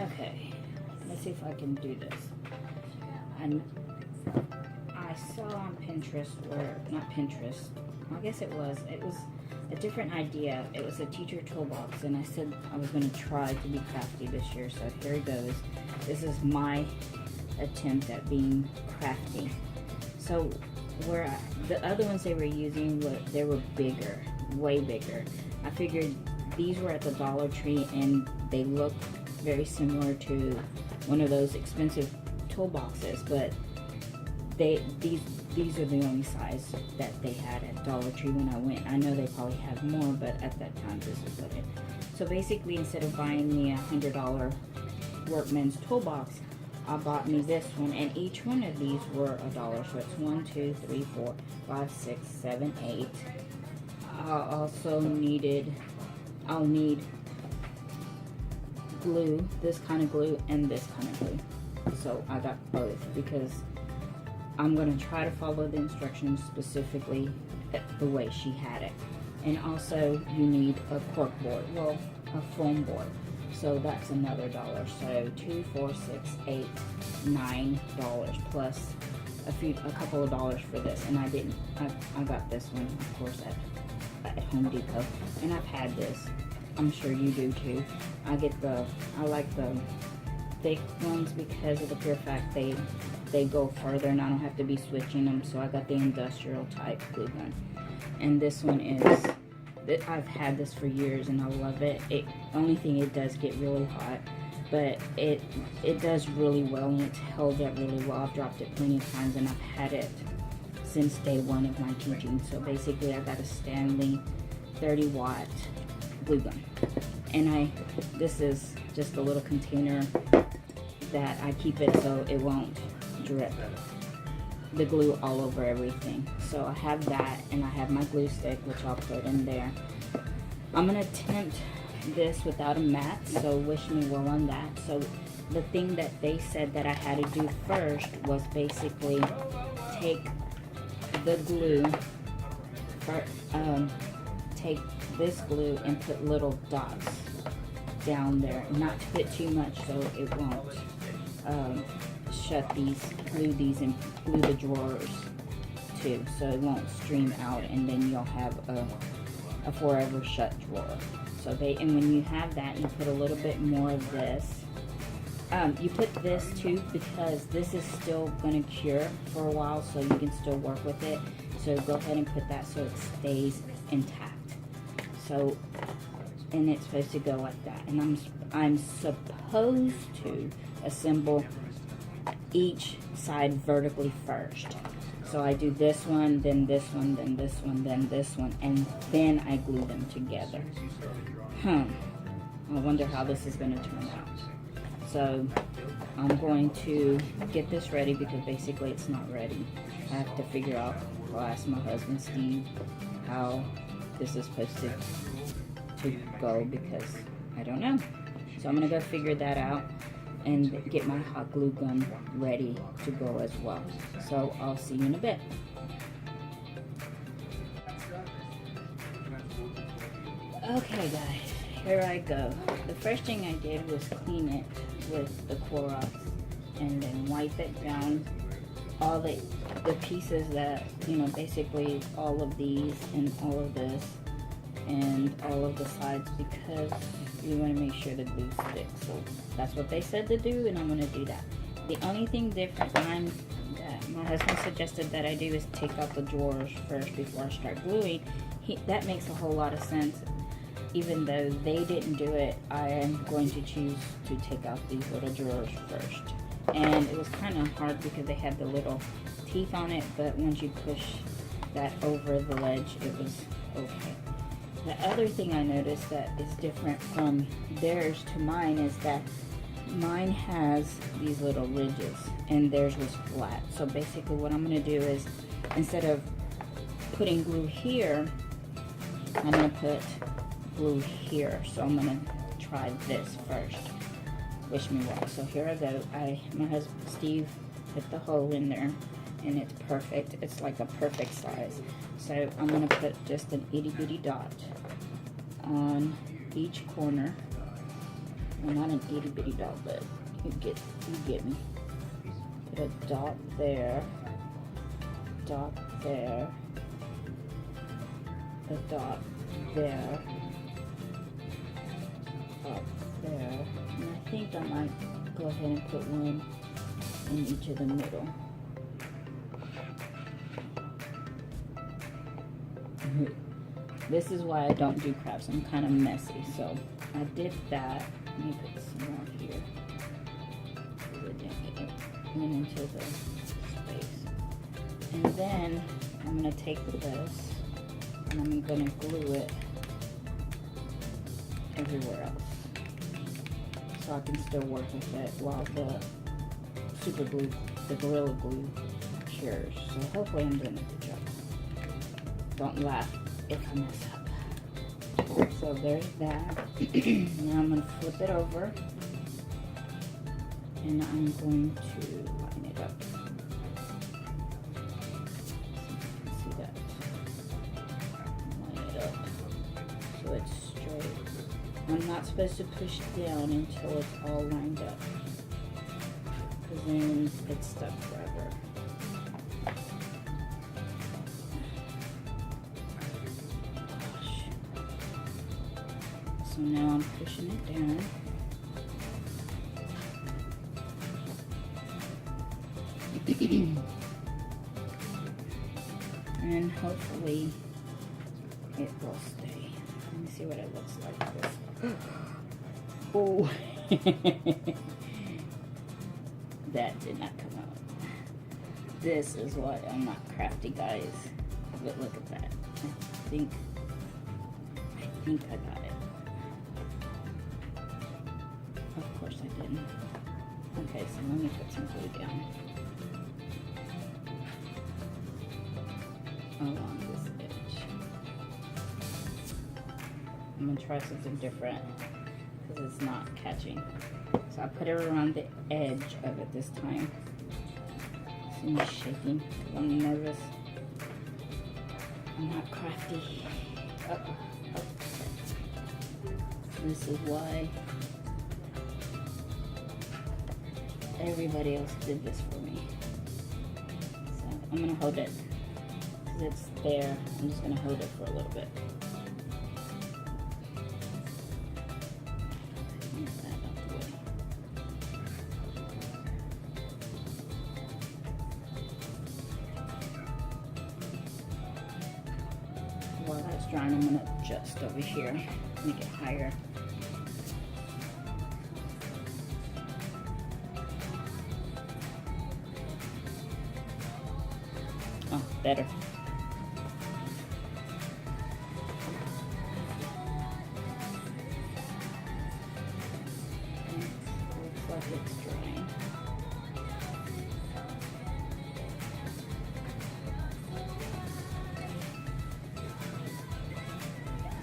Okay, let's see if I can do this. And I saw on Pinterest, or not Pinterest, I guess it was a different idea. It was a teacher toolbox, and I said I was going to try to be crafty this year, so here it goes. This is my attempt at being crafty. So where the other ones they were using, they were bigger, way bigger. I figured these were at the Dollar Tree and they looked very similar to one of those expensive toolboxes, but these are the only size that they had at Dollar Tree when I went. I know they probably have more, but at that time this is what it. So basically, instead of buying me a $100 workman's toolbox, I bought me this one, and each one of these were $1. So it's 1, 2, 3, 4, 5, 6, 7, 8. I'll need glue, this kind of glue and this kind of glue. So I got both because I'm going to try to follow the instructions specifically the way she had it. And also you need a cork board, well, a foam board. So that's another $1. So $2, $4, $6, $8, $9 plus a couple of dollars for this. And I got this one, of course, at Home Depot. And I've had this. I'm sure you do too. I like the thick ones because of the pure fact they go further and I don't have to be switching them. So I got the industrial type glue gun. And this one is, I've had this for years and I love it. Only thing, it does get really hot, but it does really well and it's held up really well. I've dropped it plenty of times and I've had it since day one of my teaching. So basically I got a Stanley 30-watt glue gun, and this is just a little container that I keep it so it won't drip the glue all over everything. So I have that, and I have my glue stick, which I'll put in there. I'm gonna attempt this without a mat, so wish me well on that. So the thing that they said that I had to do first was basically take the glue, take this glue and put little dots down there, not to put too much so it won't shut these, glue these, and glue the drawers too, so it won't stream out, and then you'll have a forever shut drawer. So and when you have that, you put a little bit more of this. You put this too because this is still going to cure for a while, so you can still work with it. So go ahead and put that so it stays intact. So, and it's supposed to go like that. And I'm supposed to assemble each side vertically first. So I do this one, then this one, then this one, then this one, and then I glue them together. I wonder how this is going to turn out. So I'm going to get this ready because basically it's not ready. I have to figure out, I'll ask my husband Steve how this is supposed to go because I don't know. So I'm going to go figure that out and get my hot glue gun ready to go as well. So I'll see you in a bit. Okay guys, here I go. The first thing I did was clean it with the Clorox and then wipe it down. All the pieces that, you know, basically all of these and all of this and all of the sides, because you want to make sure the glue sticks. So that's what they said to do, and I'm going to do that. The only thing different that my husband suggested that I do is take out the drawers first before I start gluing. That makes a whole lot of sense. Even though they didn't do it, I am going to choose to take out these little drawers first. And it was kind of hard because they had the little teeth on it, but once you push that over the ledge, it was okay. The other thing I noticed that is different from theirs to mine is that mine has these little ridges and theirs was flat. So basically what I'm going to do is, instead of putting glue here, I'm going to put glue here. So I'm going to try this first. Wish me well. So here I go. My husband Steve put the hole in there and it's perfect. It's like a perfect size. So I'm going to put just an itty bitty dot on each corner Well, not an itty bitty dot, but you get me. Put a dot there, dot there, a dot there, dot there, and I think I might go ahead and put one in each of the middle. This is why I don't do crafts. I'm kind of messy, so I did that. Let me put some more here. It went into the space. And then I'm going to take this and I'm going to glue it everywhere else, so I can still work with it while the super glue, the Gorilla Glue, cures. So hopefully I'm doing a good job. Don't laugh if I mess up. So there's that. Now I'm going to flip it over and I'm going to line it up. See that? Line it up so it's straight. I'm not supposed to push down until it's all lined up, because then it's stuck forever. So now I'm pushing it down. And hopefully it will stay. Let me see what it looks like. Oh, that did not come out. This is why I'm not crafty, guys. But look at that. I think I got it. Of course I didn't. Okay, so let me put some glue down along this edge. I'm gonna try something different because it's not catching. So I put it around the edge of it this time. See me shaking because I'm nervous. I'm not crafty. Uh-oh. This is why everybody else did this for me. So I'm gonna hold it because it's there. I'm just gonna hold it for a little bit. Move that out the way. While that's drying, I'm gonna adjust over here, make it higher. Oh, better. Looks like it's drying.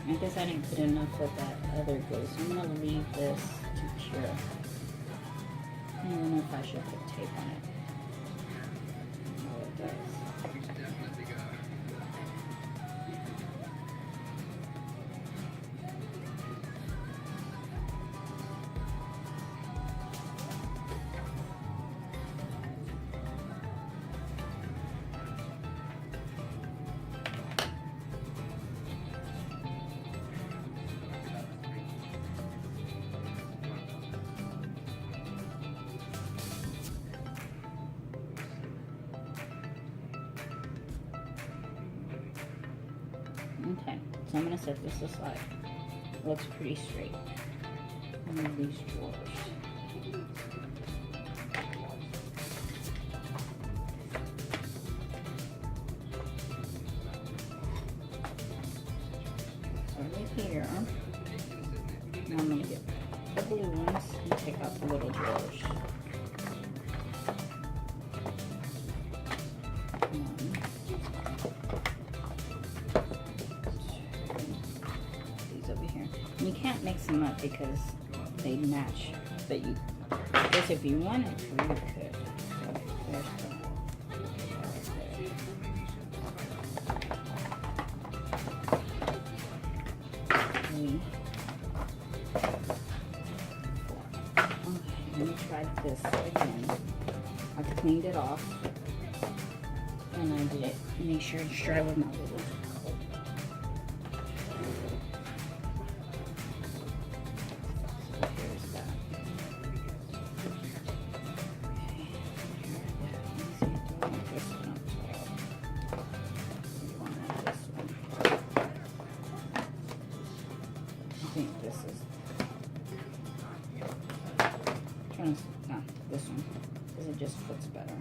I guess I didn't put enough of that other glue, so I'm going to leave this to cure. I don't know if I should put tape on it. Oh, it does. Okay, so I'm going to set this aside. It looks pretty straight. Move these drawers. So right here, now I'm going to get the blue ones and take out the little drawers. You can't mix them up because they match, but you, I guess if you wanted to, you could. So there's the 3, 4. Let me try this again. I've cleaned it off, and I did make sure it's dry with my little. This one, because it just fits better.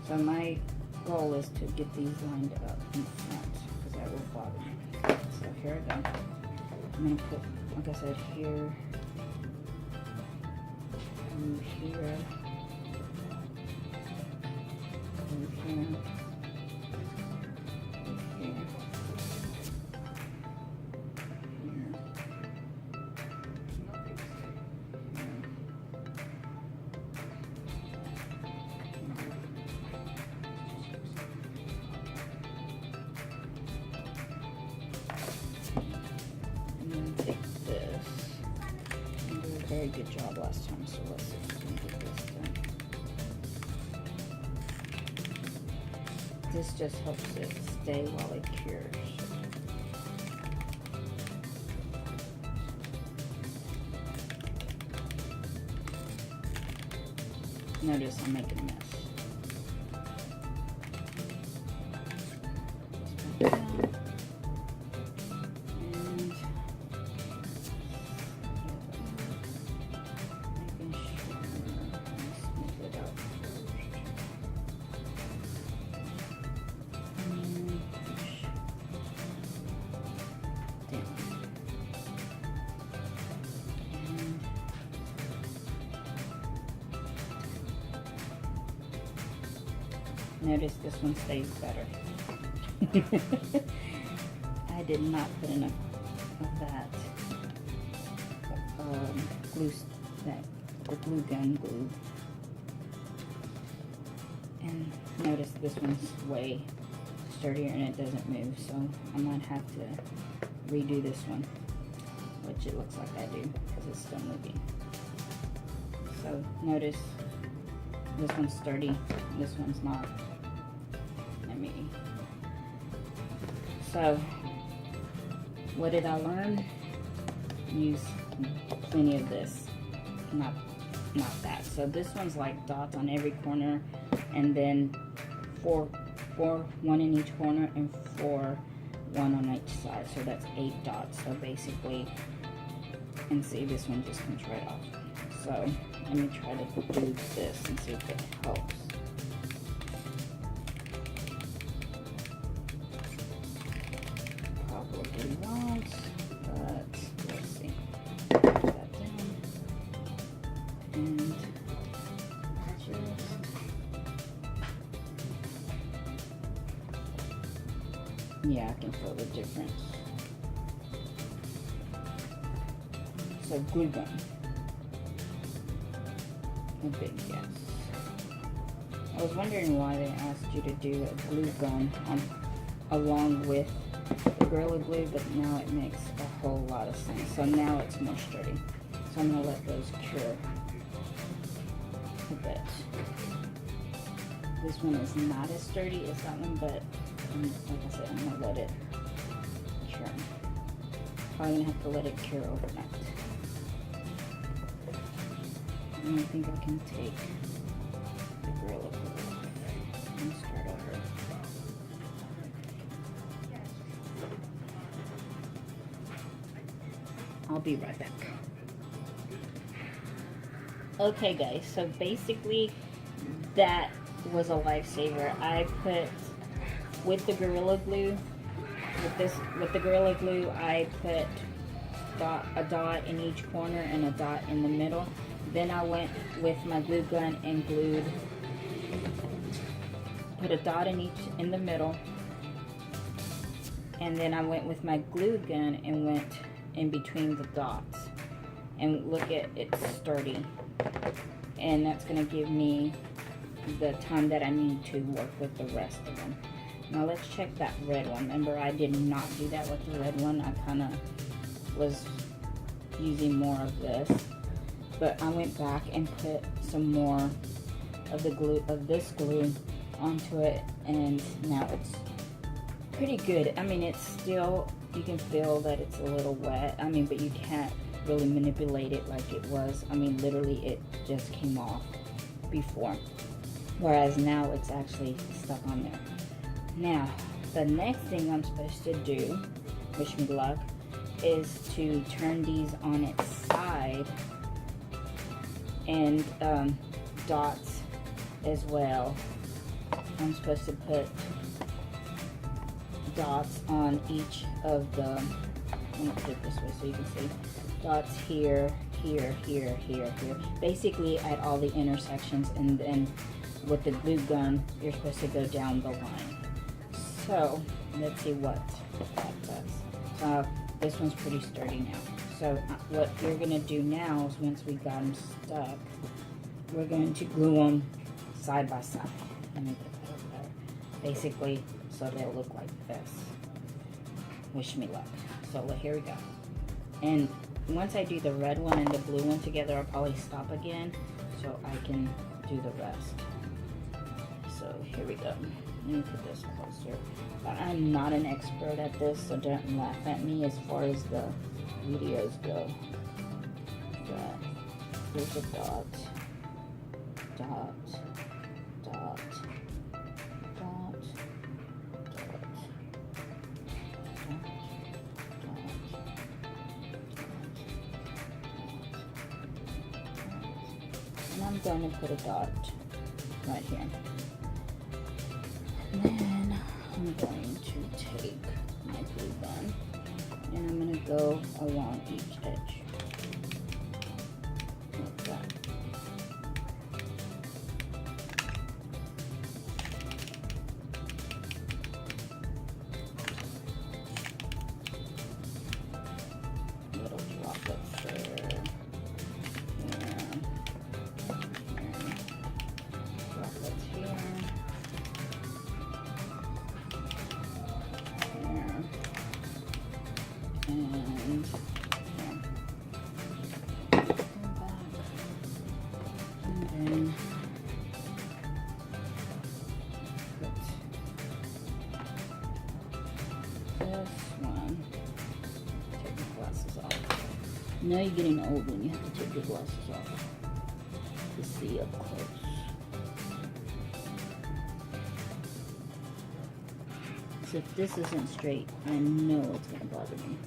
So my goal is to get these lined up in front, because that will bother me. So here I go. I'm going to put, like I said, here, and here, and here, and here. Very good job last time, so let's see if we can get this done. This just helps it stay while it cures. Notice I'm making a mess. Notice this one stays better. I did not put enough of that glue, the glue gun glue. And notice this one's way sturdier and it doesn't move, so I might have to redo this one, which it looks like I do because it's still moving. So notice this one's sturdy, this one's not. So, what did I learn? Use plenty of this, not that. So this one's like dots on every corner, and then four, one in each corner, and four, one on each side. So that's 8 dots. So basically, and see, this one just comes right off. So let me try to do this and see if it helps. Probably won't, but let's see. Put that down. And just yeah, I can feel the difference. So glue gun. A big yes. I was wondering why they asked you to do a glue gun along with the Gorilla Glue, but now it makes a whole lot of sense. So now it's more sturdy. So I'm going to let those cure a bit. This one is not as sturdy as that one, but like I said, I'm going to let it cure. Probably going to have to let it cure overnight. And I think I can take the Gorilla Glue and start over. I'll be right back. Okay guys, so basically that was a lifesaver. I put, with the Gorilla Glue, with the Gorilla Glue, I put a dot in each corner and a dot in the middle. Then I went with my glue gun and glued, put a dot in the middle, and then I went with my glue gun and went in between the dots. And look at it's sturdy, and that's going to give me the time that I need to work with the rest of them. Now let's check that red one. Remember, I did not do that with the red one. I kind of was using more of this. but I went back and put some more of the glue, of this glue, onto it, and now it's pretty good. I mean, it's still, you can feel that it's a little wet. I mean, but you can't really manipulate it like it was. I mean, literally it just came off before, whereas now it's actually stuck on there. Now, the next thing I'm supposed to do, wish me luck, is to turn these on its side and dots as well. I'm supposed to put dots on each of the, I'm gonna put it this way so you can see, dots here, here, here, here, here, basically at all the intersections, and then with the glue gun, you're supposed to go down the line. So, let's see what that does. This one's pretty sturdy now. So, what we're gonna do now is once we got them stuck, we're going to glue them side by side. Let me put that up there. Basically, so they'll look like this. Wish me luck. So, here we go. And once I do the red one and the blue one together, I'll probably stop again so I can do the rest. So, here we go. Let me put this closer. But I'm not an expert at this, so don't laugh at me as far as the videos go. But here's a dot, dot, dot, dot, dot, and I'm going to put a dot right here. And then I'm going to take my glue gun and I'm going to go along each edge like that. Little droplets there, here, droplets here. And then put this one. Take my glasses off. You know you're getting old when you have to take your glasses off to see up close. So if this isn't straight, I know it's going to bother me.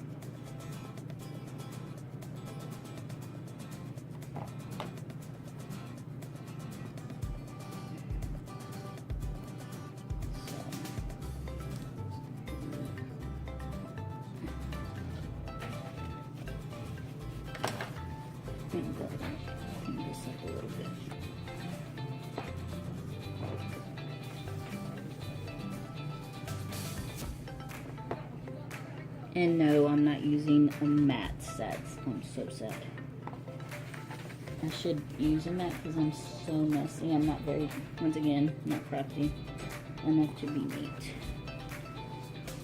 Clean this up a little bit. And no, I'm not using a matte set. I'm so sad. I should use a matte because I'm so messy. I'm not very, once again, not crafty enough to be neat.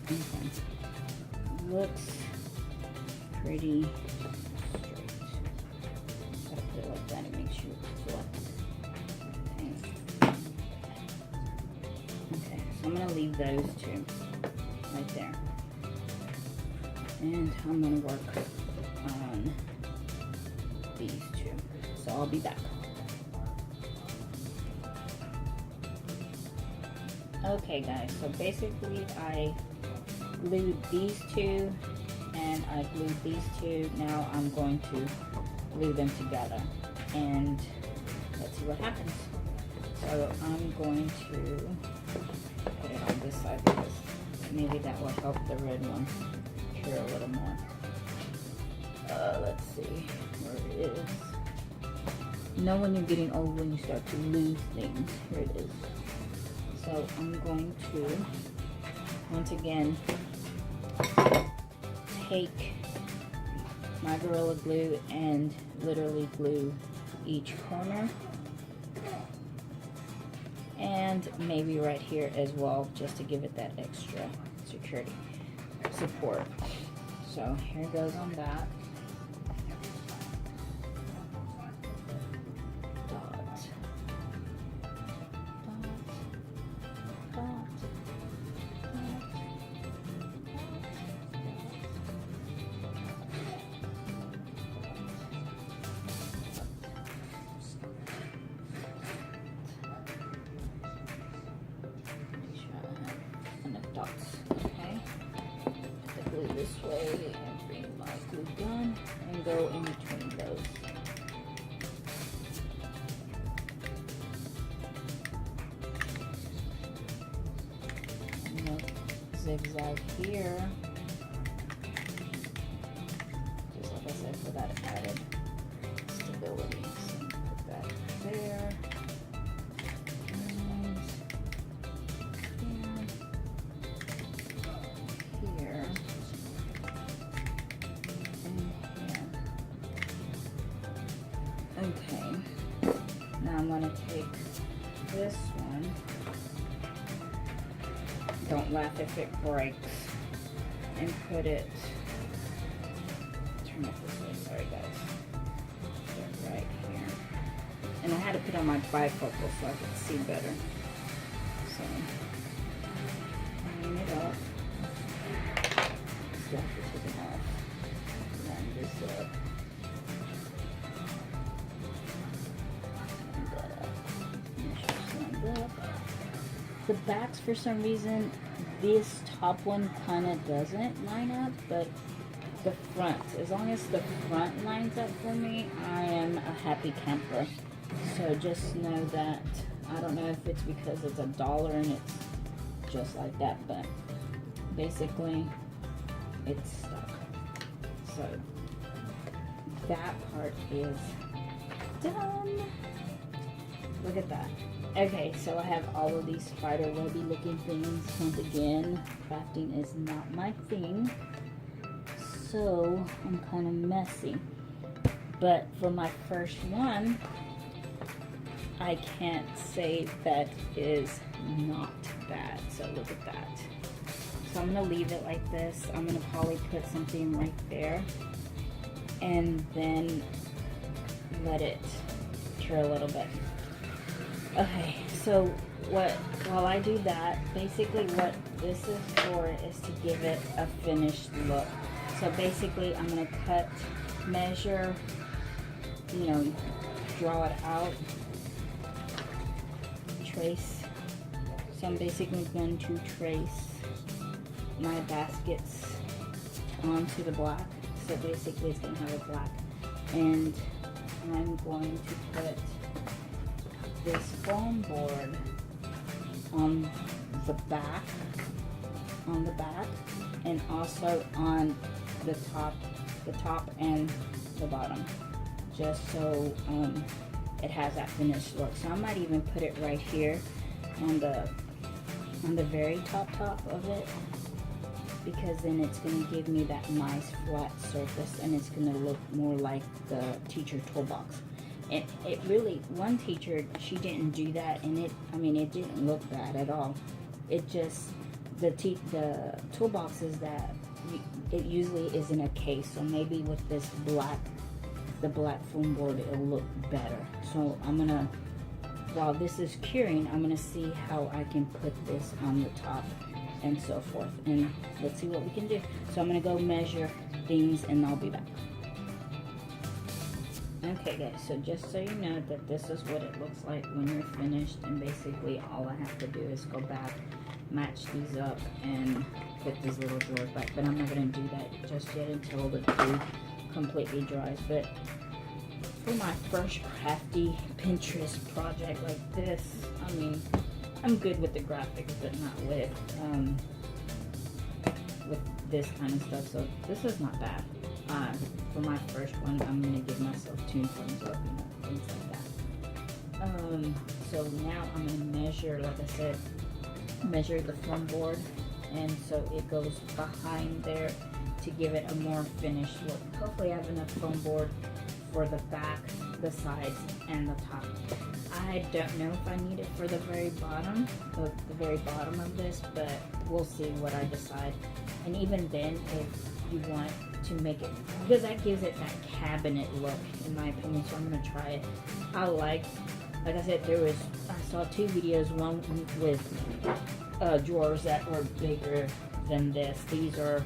Okay. Looks pretty straight. Gotta put it like that and make sure it's flat. Okay, so I'm gonna leave those two right there. And I'm going to work on these two. So I'll be back. Okay guys, so basically I glued these two and I glued these two. Now I'm going to glue them together and let's see what happens. So I'm going to put it on this side because maybe that will help the red one here a little more. Let's see where it is. You know when you're getting old when you start to lose things. Here it is. So I'm going to once again take my Gorilla Glue and literally glue each corner and maybe right here as well, just to give it that extra security support. So here goes on that. dots. Okay, the glue this way and bring my glue gun and go in between those. Zigzag here, just like I said, for that added stability. So put that there, and here, and here. Okay, now I'm going to take this one. Don't laugh if it breaks. And put it, turn it this way, sorry guys. Put it right here. And I had to put on my bifocal so I could see better. So, line it up. Still have to take it off. Line this up. Line that up. Make sure it's lined up. The backs, for some reason, this top one kind of doesn't line up, but the front, as long as the front lines up for me, I am a happy camper. So just know that, I don't know if it's because it's $1 and it's just like that, but basically it's stuck. So that part is done. Look at that. Okay, so I have all of these spider webby looking things. Once again, crafting is not my thing, so I'm kind of messy. But for my first one, I can't say that is not bad. So look at that. So I'm gonna leave it like this. I'm gonna probably put something right there, and then let it cure a little bit. Okay, so while I do that, basically what this is for is to give it a finished look. So basically I'm going to cut, measure, you know, draw it out, trace. So I'm basically going to trace my baskets onto the black. So basically it's going to have a black. And I'm going to put this foam board on the back, and also on the top and the bottom, just so it has that finished look. So I might even put it right here on the very top of it, because then it's going to give me that nice flat surface, and it's going to look more like the teacher toolbox. It really, one teacher, she didn't do that, and it didn't look bad at all. It just, the toolboxes that, it usually is in a case, so maybe with this the black foam board, it'll look better. So I'm gonna, while this is curing, I'm gonna see how I can put this on the top and so forth, and let's see what we can do. So I'm gonna go measure things, and I'll be back. Okay guys, so just so you know that this is what it looks like when you're finished, and basically all I have to do is go back, match these up, and put these little drawers back. But I'm not going to do that just yet until the glue completely dries. But for my first crafty Pinterest project like this, I mean, I'm good with the graphics, but not with this kind of stuff. So this is not bad. For my first one, I'm going to give myself 2 thumbs up, you know, things like that. So now I'm going to measure, like I said, measure the foam board, and so it goes behind there to give it a more finished look. Hopefully I have enough foam board for the back, the sides, and the top. I don't know if I need it for the very bottom of this, but we'll see what I decide. And even then, if you want to make it, because that gives it that cabinet look, in my opinion, so I'm going to try it. Like I said, I saw 2 videos, one with drawers that were bigger than this. These are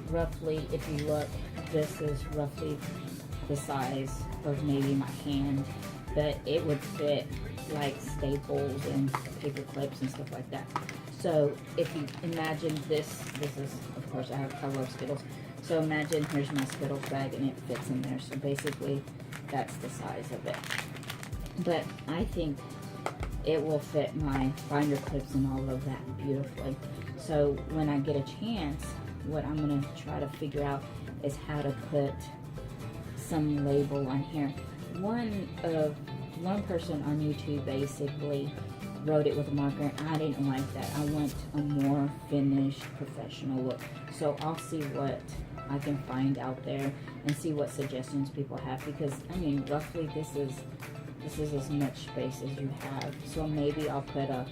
roughly, if you look, this is roughly the size of maybe my hand, but it would fit like staples and paper clips and stuff like that. So if you imagine this is, of course, I love Skittles. So imagine here's my Skittles bag and it fits in there. So basically that's the size of it. But I think it will fit my binder clips and all of that beautifully. So when I get a chance, what I'm gonna try to figure out is how to put some label on here. One person on YouTube basically wrote it with a marker, and I didn't like that. I want a more finished, professional look. So I'll see what I can find out there and see what suggestions people have, because I mean, roughly this is as much space as you have. So maybe I'll put a,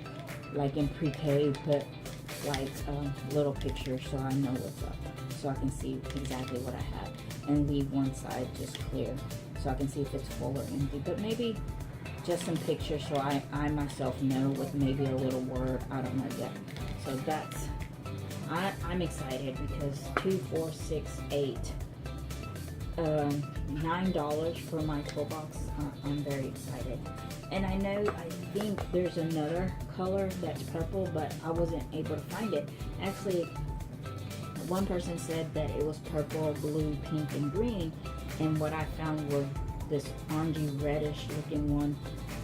like in pre-K, put like a little picture so I know what's up, so I can see exactly what I have, and leave one side just clear so I can see if it's full or empty. But maybe just some pictures so I myself know, with maybe a little word. I don't know yet. So that's, I'm excited because 2, 4, 6, 8, $9 for my toolbox. I'm very excited. And I think there's another color that's purple, but I wasn't able to find it. Actually, one person said that it was purple, blue, pink, and green, and what I found was this orangey reddish looking one,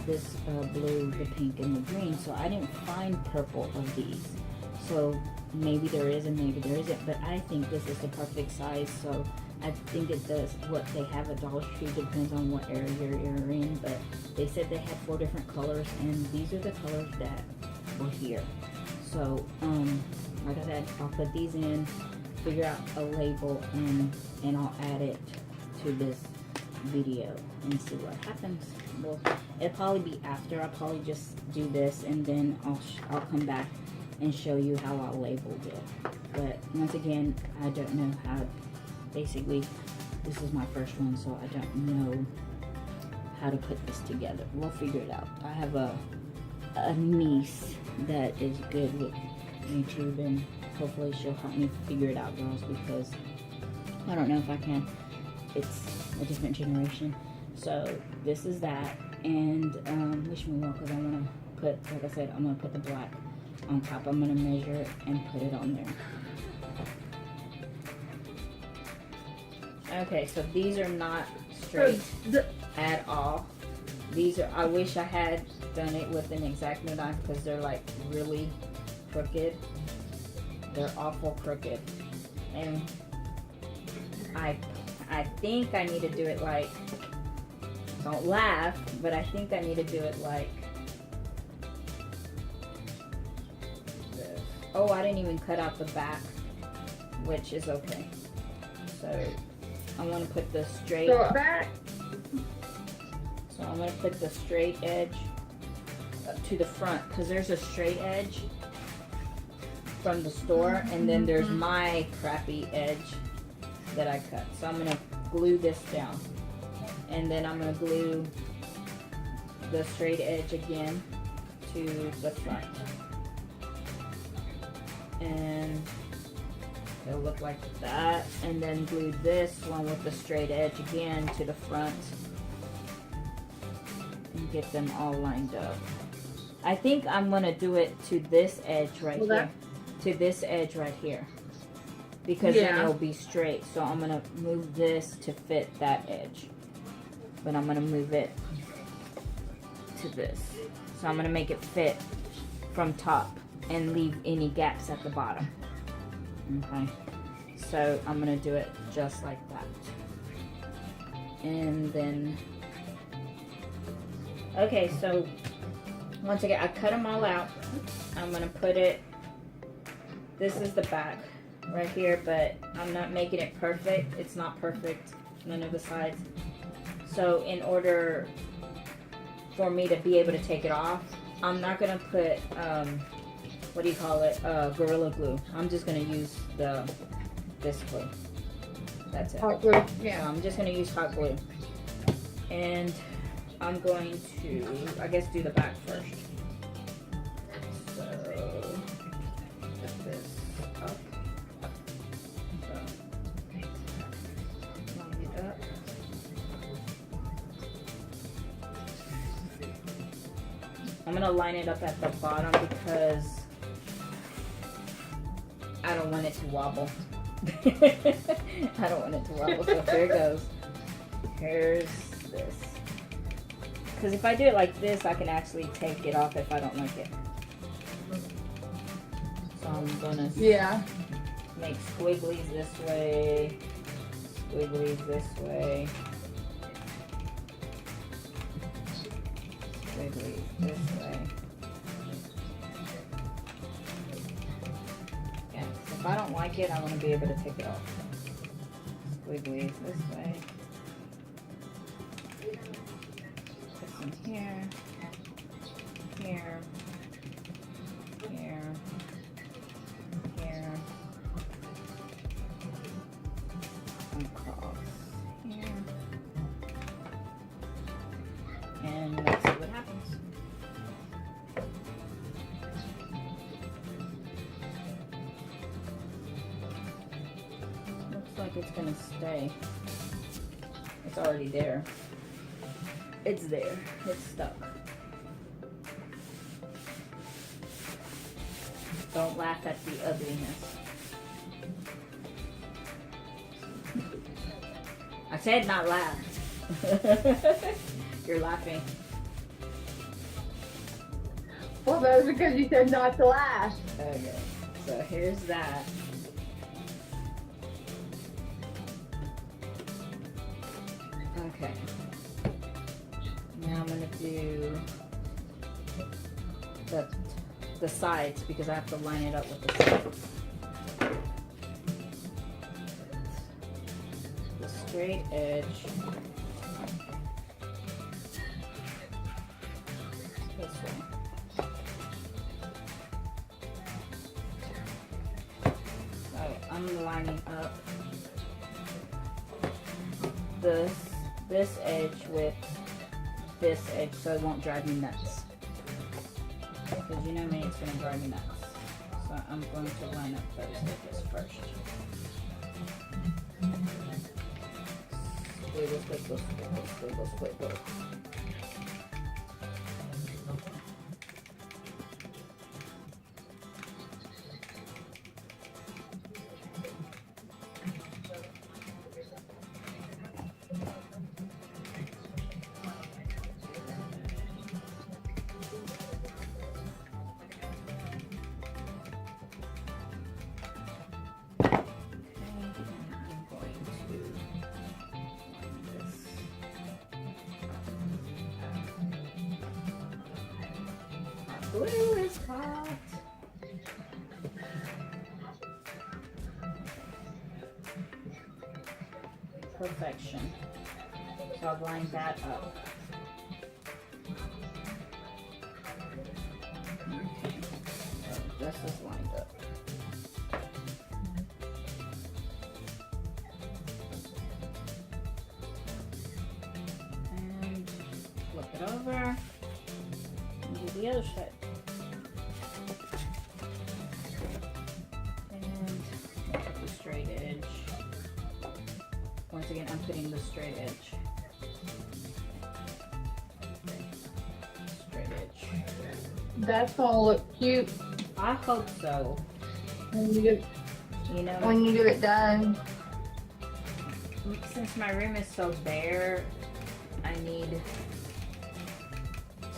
this blue, the pink, and the green. So I didn't find purple of these. So maybe there is and maybe there isn't, but I think this is the perfect size. So I think it does what they have at Dollar Tree, depends on what area you're in, but they said they had 4 different colors, and these are the colors that were here. So like I said, I'll put these in, figure out a label, and I'll add it to this video and see what happens. Well, it'll probably be after. I'll probably just do this, and then I'll come back and show you how I labeled it. But once again, I don't know how. Basically, this is my first one, so I don't know how to put this together. We'll figure it out. I have a niece that is good with YouTube, and hopefully she'll help me figure it out, girls, because I don't know if I can. It's a different generation. So this is that, and wish me well, because I want to put, like I said, I'm going to put the black on top. I'm going to measure it and put it on there. Okay, so these are not straight at all. These are, I wish I had done it with an X-Acto knife, because they're like really crooked. They're awful crooked. And I think I need to do it like, don't laugh, but I think I need to do it like this. Oh, I didn't even cut out the back, which is okay. So I want to put the straight. So I'm going to put the straight edge to the front, because there's a straight edge from the store, and then there's my crappy edge that I cut. So I'm going to glue this down, and then I'm going to glue the straight edge again to the front, and it'll look like that, and then glue this one with the straight edge again to the front, and get them all lined up. I think I'm going to do it to this edge right here, to this edge right here, because then it'll be straight. So I'm going to move this to fit that edge, but I'm going to move it to this. So I'm going to make it fit from top and leave any gaps at the bottom. Okay, so I'm going to do it just like that. And then, okay, so once again, I cut them all out. I'm going to put it, this is the back right here, but I'm not making it perfect. It's not perfect, none of the sides. So in order for me to be able to take it off, I'm not going to put, what do you call it, Gorilla Glue. I'm just going to use this glue. That's it. Hot glue, yeah. So I'm just going to use hot glue. And I'm going to, I guess, do the back first. So, put this up. So, line it up. I'm gonna line it up at the bottom because I don't want it to wobble. I don't want it to wobble, so here goes. Here's this. Because if I do it like this, I can actually take it off if I don't like it. So I'm gonna make squigglies this way, squigglies this way, squigglies this way. Yeah, so if I don't like it, I want to be able to take it off. Squigglies this way. This one here, here, here, here, across here, and let's see what happens. Looks like it's gonna stay. It's already there. It's there. It's stuck. Don't laugh at the ugliness. I said not laugh. You're laughing. Well, that was because you said not to laugh. Okay. So here's that. Okay. Now I'm going to do the sides because I have to line it up with the sides. The straight edge. This way. So I'm lining up this edge with this edge so it won't drive me nuts. Because you know me, it's going to drive me nuts. So I'm going to line up those edges first. Squiggle, squiggle, squiggle, squiggle, squiggle. Glue is hot. Perfection. So I've lined that up. Okay. So this is lined up. And flip it over. And do the other side. Straight edge. Once again, I'm putting the straight edge. Straight edge. That's gonna look cute. I hope so. When you get, You know, when you get it done. since my room is so bare, I need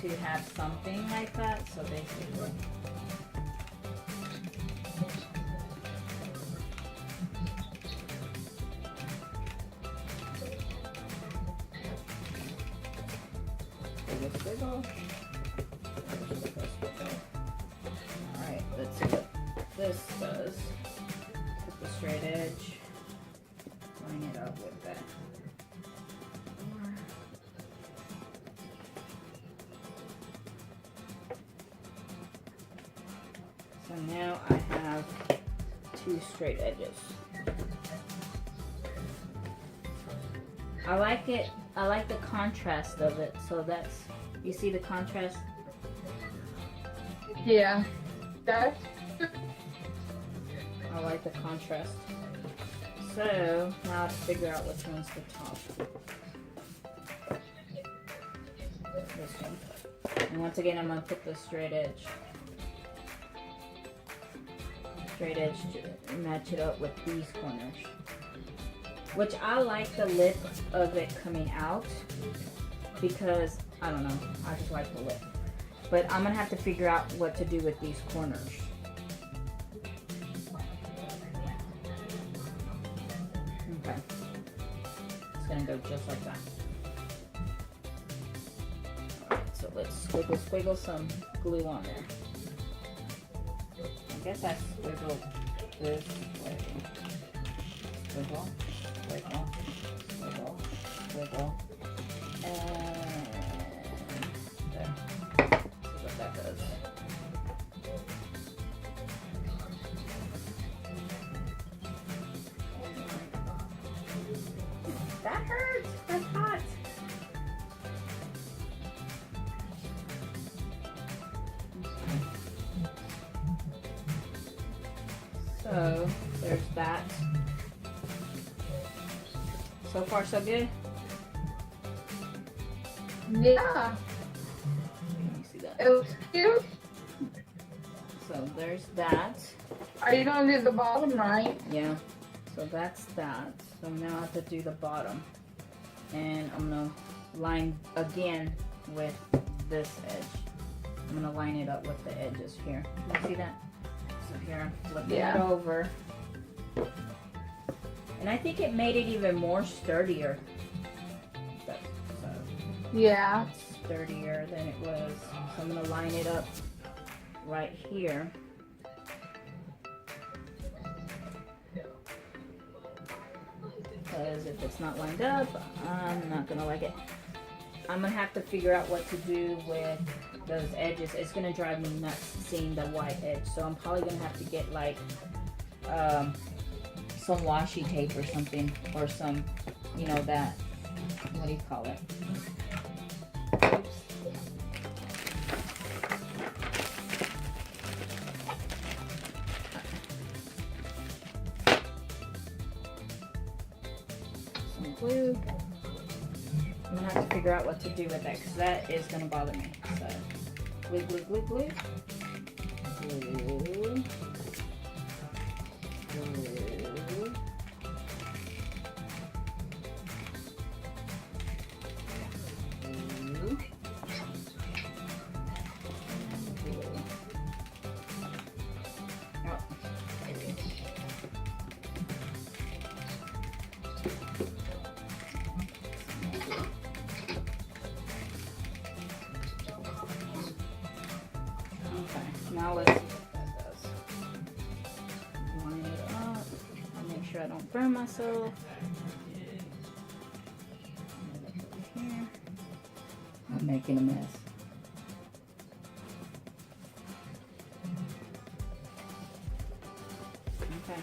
to have something like that. So basically. Alright, let's see what this does. Put the straight edge, line it up with that. So now I have two straight edges. I like it. I like the contrast of it. So that's, you see the contrast? Yeah. That's I like the contrast. So now I have to figure out which one's the top. This one. And once again, I'm gonna put the straight edge to match it up with these corners. Which I like the lip of it coming out because, I don't know, I just like the lip. But I'm gonna have to figure out what to do with these corners. Okay. It's gonna go just like that. Alright, so let's squiggle some glue on there. I guess I squiggle this way. Squiggle, squiggle, squiggle, squiggle, and there. See what that does. That hurts. That's hot. So there's that. So far, so good. Yeah. Let me see that. It looks cute. So there's that. Are you gonna do the bottom right? Yeah. So that's that. So now I have to do the bottom. And I'm gonna line again with this edge. I'm gonna line it up with the edges here. You see that? So here I'm flipping it over. And I think it made it even more sturdier. So Yeah. sturdier than it was. So I'm gonna line it up right here. Because if it's not lined up, I'm not gonna like it. I'm gonna have to figure out what to do with those edges. It's gonna drive me nuts seeing the white edge. So I'm probably gonna have to get like some washi tape or something, or some, you know, that, what do you call it? Oops. Some glue. I'm gonna have to figure out what to do with that because that is gonna bother me. So, glue, glue, glue, glue. Glue. Glue. Now let's see what that does. Line it up. I'll make sure I don't burn myself. Here. I'm making a mess. Okay.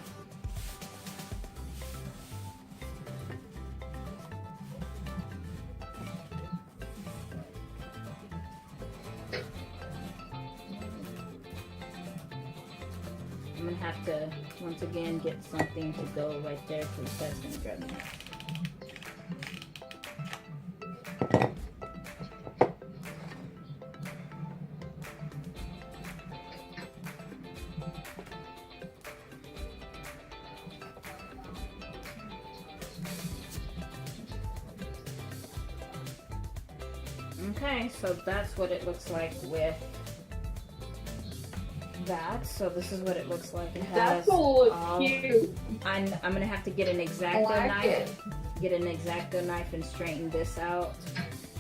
I'm gonna have to, once again, get something to go right there because that's gonna drive me nuts. Okay, so that's what it looks like with that. So this is what it looks like. It has That's all cute. I'm gonna have to get an X-Acto knife. It. Get an X-Acto knife and straighten this out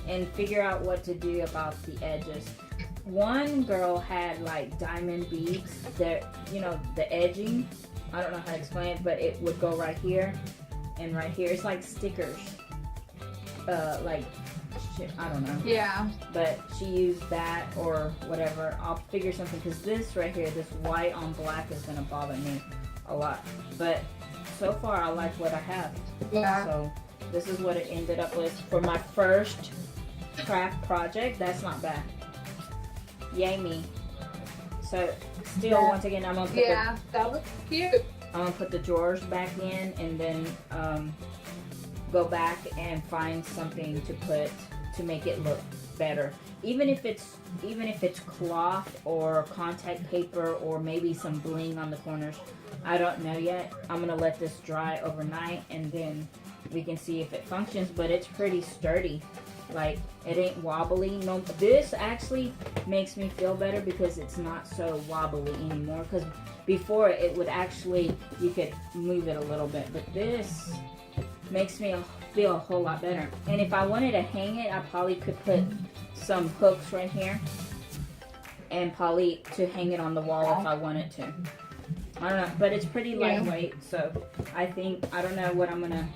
and figure out what to do about the edges. One girl had like diamond beads that, you know, the edging, I don't know how to explain it, but it would go right here and right here. It's like stickers. Like, I don't know. Yeah. But she used that or whatever. I'll figure something because this right here, this white on black is gonna bother me a lot. But so far I like what I have. Yeah. So this is what it ended up with for my first craft project. That's not bad. Yay me. So still, once again, I'm gonna put that looks cute. I'm gonna put the drawers back in and then go back and find something to put to make it look better. Even if it's cloth or contact paper or maybe some bling on the corners. I don't know yet. I'm gonna let this dry overnight and then we can see if it functions, but it's pretty sturdy. Like, it ain't wobbly. No, this actually makes me feel better because it's not so wobbly anymore. Because before it would actually, you could move it a little bit, but this makes me feel a whole lot better. And if I wanted to hang it, I probably could put some hooks right here and probably to hang it on the wall if I wanted to. I don't know, but it's pretty lightweight, so I think, I don't know what I'm gonna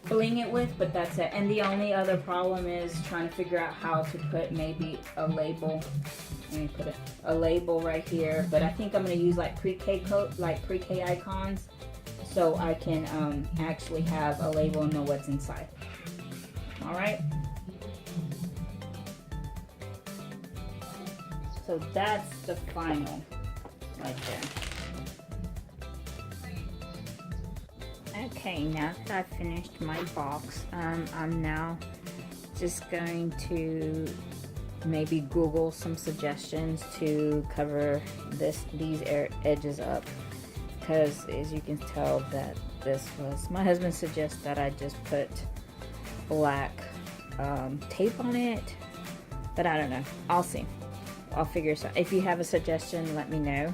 bling it with, but that's it. And the only other problem is trying to figure out how to put maybe a label. Let me put a label right here, but I think I'm gonna use like pre-K icons, so I can actually have a label and know what's inside. All right. So that's the final right there. Okay, now that I've finished my box, I'm now just going to maybe Google some suggestions to cover these edges up, because as you can tell that this was, my husband suggests that I just put black tape on it, but I don't know. I'll see. I'll figure it out. If you have a suggestion, let me know.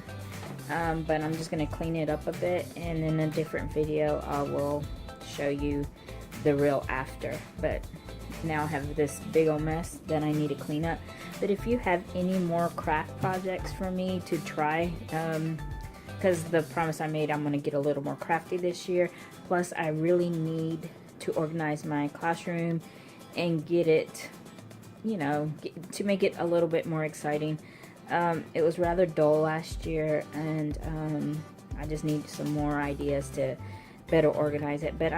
But I'm just going to clean it up a bit, and in a different video I will show you the real after. But now I have this big old mess that I need to clean up. But if you have any more craft projects for me to try, because the promise I made, I'm going to get a little more crafty this year. Plus I really need to organize my classroom and get it, you know, to make it a little bit more exciting. It was rather dull last year, and I just need some more ideas to better organize it. But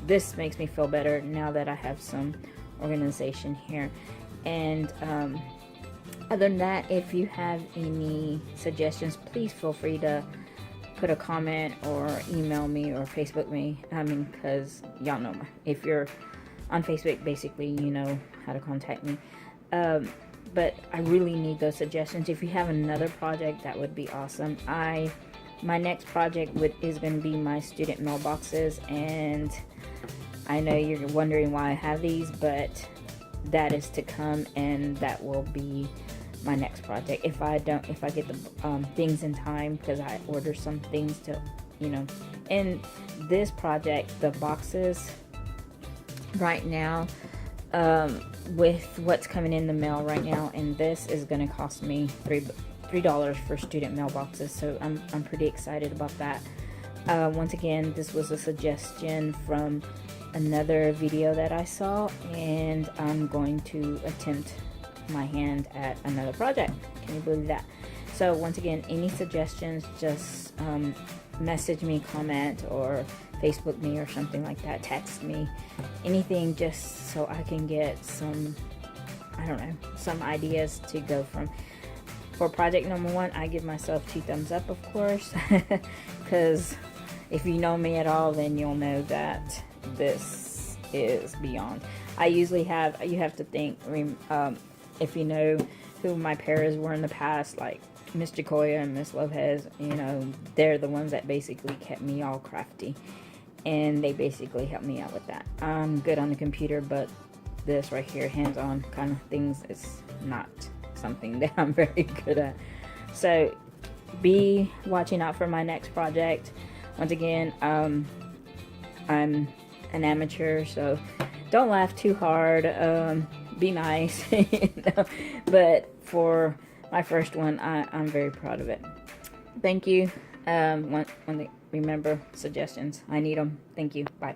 this makes me feel better now that I have some organization here. And other than that, if you have any suggestions, please feel free to put a comment or email me or Facebook me. I mean, because y'all know if you're on Facebook, basically you know how to contact me. But I really need those suggestions. If you have another project, that would be awesome. My next project is going to be my student mailboxes, and I know you're wondering why I have these, but that is to come, and that will be my next project. If I get the things in time, because I order some things to, you know. And this project, the boxes right now, with what's coming in the mail right now, and this is going to cost me $3 for student mailboxes, so I'm pretty excited about that. Once again, this was a suggestion from another video that I saw, and I'm going to attempt my hand at another project. Can you believe that? So once again, any suggestions, just message me, comment, or Facebook me or something like that, text me, anything, just so I can get some, I don't know, some ideas to go from. For project number 1, I give myself 2 thumbs up, of course, because if you know me at all, then you'll know that this is beyond. I usually have, you have to think, if you know who my parents were in the past, like Miss Jakoya and Miss Lopez, you know, they're the ones that basically kept me all crafty, and they basically helped me out with that. I'm good on the computer, but this right here, hands-on kind of things, is not something that I'm very good at. So be watching out for my next project. Once again, I'm an amateur, so don't laugh too hard. Be nice, you know? But for my first one, I'm very proud of it. Thank you. Remember, suggestions, I need them. Thank you. Bye.